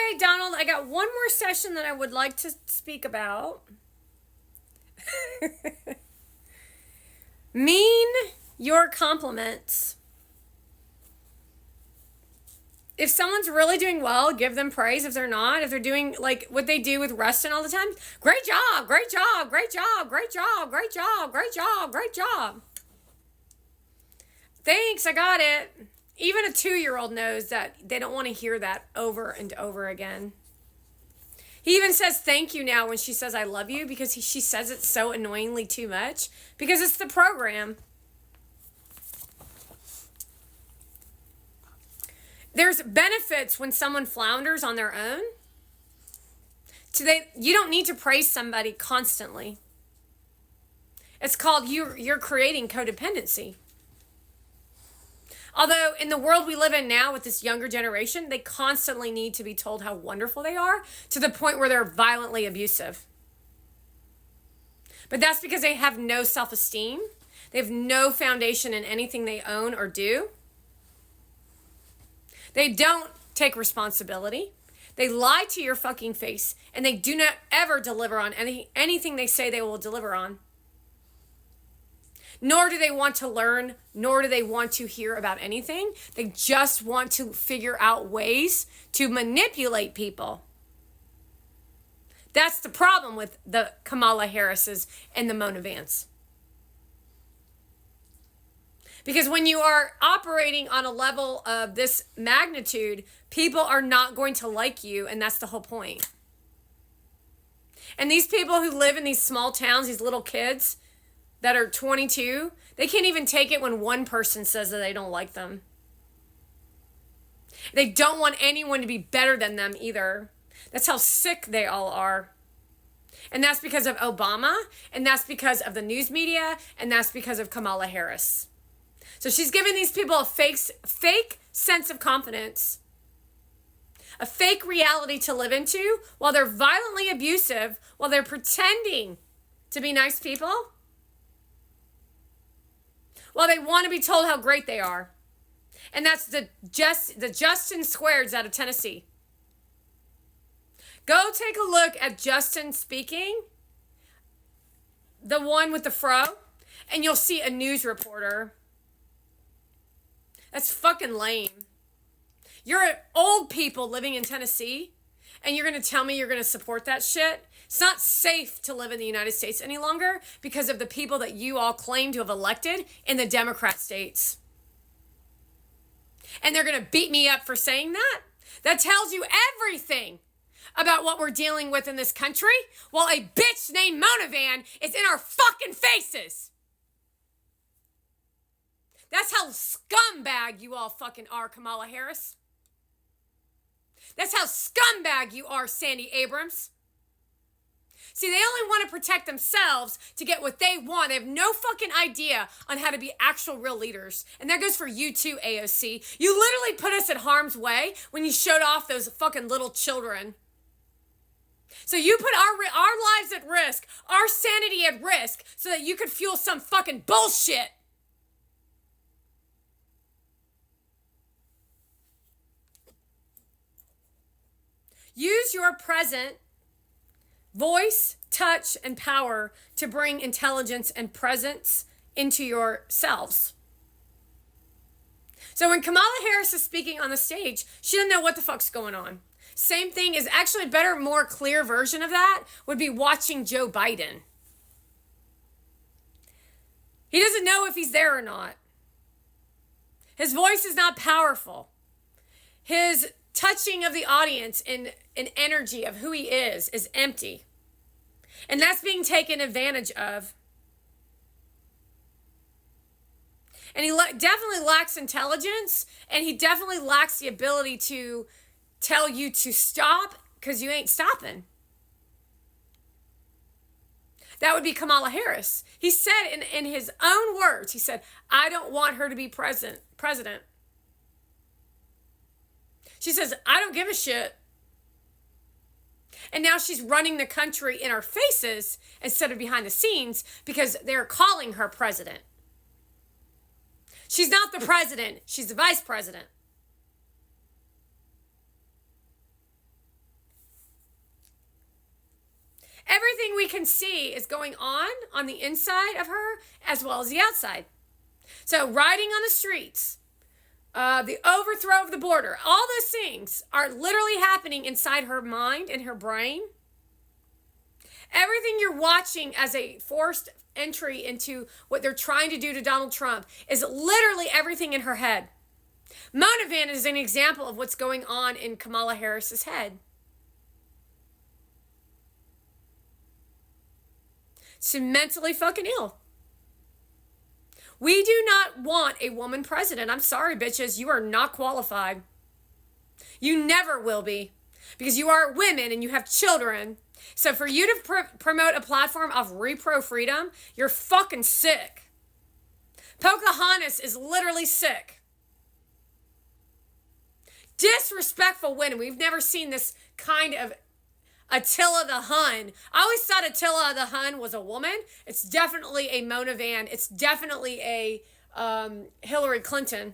Okay, Donald, I got one more session that I would like to speak about. Mean your compliments. If someone's really doing well, give them praise. If they're not, if they're doing like what they do with Rustin all the time, great job, great job, great job, great job, great job, great job, great job. Thanks, I got it. Even a 2-year-old knows that they don't want to hear that over and over again. He even says thank you now when she says I love you because she says it so annoyingly too much because it's the program. There's benefits when someone flounders on their own. You don't need to praise somebody constantly. It's called you're creating codependency. Although in the world we live in now with this younger generation, they constantly need to be told how wonderful they are to the point where they're violently abusive. But that's because they have no self-esteem. They have no foundation in anything they own or do. They don't take responsibility. They lie to your fucking face, and they do not ever deliver on anything they say they will deliver on. Nor do they want to learn, nor do they want to hear about anything. They just want to figure out ways to manipulate people. That's the problem with the Kamala Harrises and the Mona Vance. Because when you are operating on a level of this magnitude, people are not going to like you, and that's the whole point. And these people who live in these small towns, these little kids that are 22, they can't even take it when one person says that they don't like them. They don't want anyone to be better than them either. That's how sick they all are. And that's because of Obama, and that's because of the news media, and that's because of Kamala Harris. So she's giving these people a fake sense of confidence, a fake reality to live into while they're violently abusive, while they're pretending to be nice people, while they want to be told how great they are. And that's the Justin Squares out of Tennessee. Go take a look at Justin speaking, the one with the fro, and you'll see a news reporter. That's fucking lame. You're old people living in Tennessee, and you're going to tell me you're going to support that shit? It's not safe to live in the United States any longer because of the people that you all claim to have elected in the Democrat states. And they're going to beat me up for saying that? That tells you everything about what we're dealing with in this country while a bitch named Mona Van is in our fucking faces. That's how scumbag you all fucking are, Kamala Harris. That's how scumbag you are, Sandy Abrams. See, they only want to protect themselves to get what they want. They have no fucking idea on how to be actual real leaders. And that goes for you too, AOC. You literally put us in harm's way when you showed off those fucking little children. So you put our lives at risk, our sanity at risk, so that you could fuel some fucking bullshit. Use your present voice, touch, and power to bring intelligence and presence into yourselves. So when Kamala Harris is speaking on the stage, she doesn't know what the fuck's going on. Same thing is actually a better, more clear version of that would be watching Joe Biden. He doesn't know if he's there or not. His voice is not powerful. His touching of the audience and energy of who he is empty. And that's being taken advantage of. And he definitely lacks intelligence, and he definitely lacks the ability to tell you to stop because you ain't stopping. That would be Kamala Harris. He said in his own words, he said, I don't want her to be president. She says, I don't give a shit. And now she's running the country in our faces instead of behind the scenes because they're calling her president. She's not the president. She's the vice president. we can see is going on the inside of her as well as the outside. So riding on the streets, the overthrow of the border, all those things are literally happening inside her mind and her brain. Everything you're watching as a forced entry into what they're trying to do to Donald Trump is literally everything in her head. Mona Van is an example of what's going on in Kamala Harris's head. She's mentally fucking ill. We do not want a woman president. I'm sorry, bitches. You are not qualified. You never will be. Because you are women and you have children. So for you to promote a platform of repro freedom, you're fucking sick. Pocahontas is literally sick. Disrespectful women. We've never seen this kind of Attila the Hun. I always thought Attila the Hun was a woman. It's definitely a Mona Van. It's definitely a Hillary Clinton.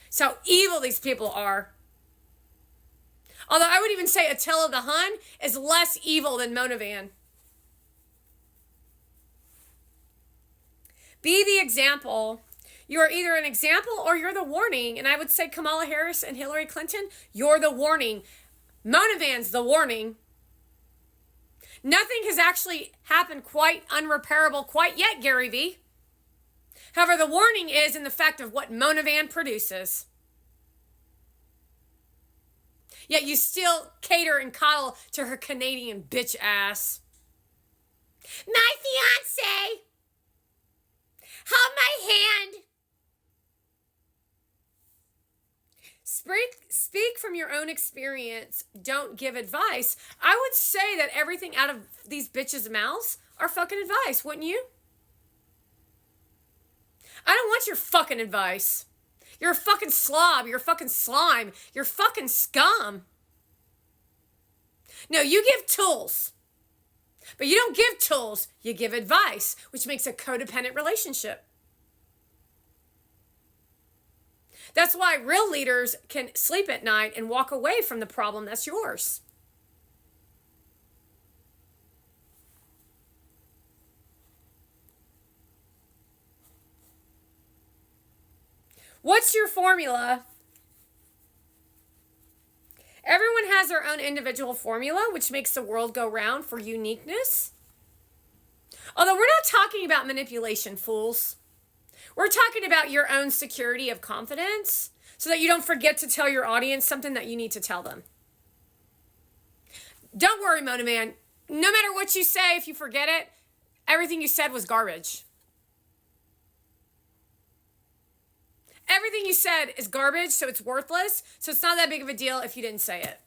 It's how evil these people are. Although I would even say Attila the Hun is less evil than Mona Van. Be the example. You are either an example or you're the warning. And I would say Kamala Harris and Hillary Clinton, you're the warning. Mona Van's the warning. Nothing has actually happened quite unrepairable quite yet, Gary V. However, the warning is in the fact of what Mona Van produces. Yet you still cater and coddle to her Canadian bitch ass. My fiancé! Hold my hand! Speak from your own experience. Don't give advice. I would say that everything out of these bitches' mouths are fucking advice, wouldn't you? I don't want your fucking advice. You're a fucking slob. You're a fucking slime. You're fucking scum. No, you give tools. But you don't give tools. You give advice, which makes a codependent relationship. That's why real leaders can sleep at night and walk away from the problem that's yours. What's your formula? Everyone has their own individual formula, which makes the world go round for uniqueness. Although we're not talking about manipulation, fools. We're talking about your own security of confidence so that you don't forget to tell your audience something that you need to tell them. Don't worry, Mona Man. No matter what you say, if you forget it, everything you said was garbage. Everything you said is garbage, so it's worthless. So it's not that big of a deal if you didn't say it.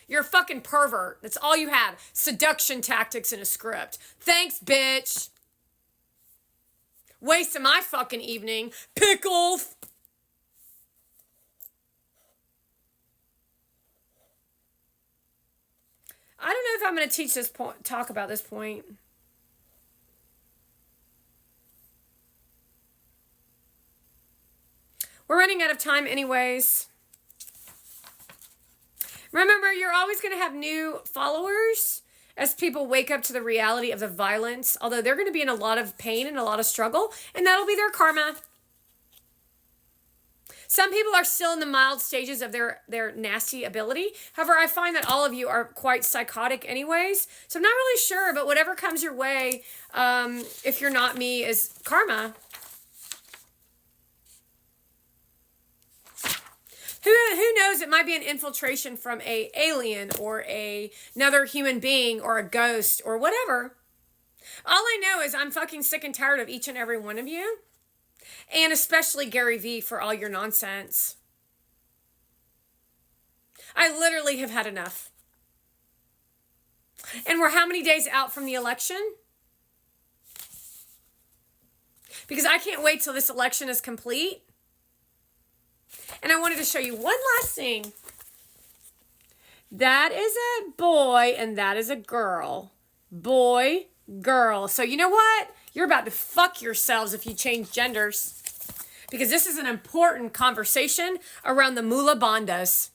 You're a fucking pervert. That's all you have. Seduction tactics in a script. Thanks, bitch. Wasting my fucking evening. Pickles. I don't know if I'm going to teach this point, talk about this point. We're running out of time anyways. Remember, you're always going to have new followers as people wake up to the reality of the violence, although they're going to be in a lot of pain and a lot of struggle, and that'll be their karma. Some people are still in the mild stages of their nasty ability. However, I find that all of you are quite psychotic anyways, so I'm not really sure, but whatever comes your way, if you're not me, is karma. Who knows, it might be an infiltration from a alien or another human being or a ghost or whatever. All I know is I'm fucking sick and tired of each and every one of you. And especially Gary V for all your nonsense. I literally have had enough. And we're how many days out from the election? Because I can't wait till this election is complete. And I wanted to show you one last thing. That is a boy and that is a girl. Boy, girl. So you know what? You're about to fuck yourselves if you change genders. Because this is an important conversation around the Mula Bandas.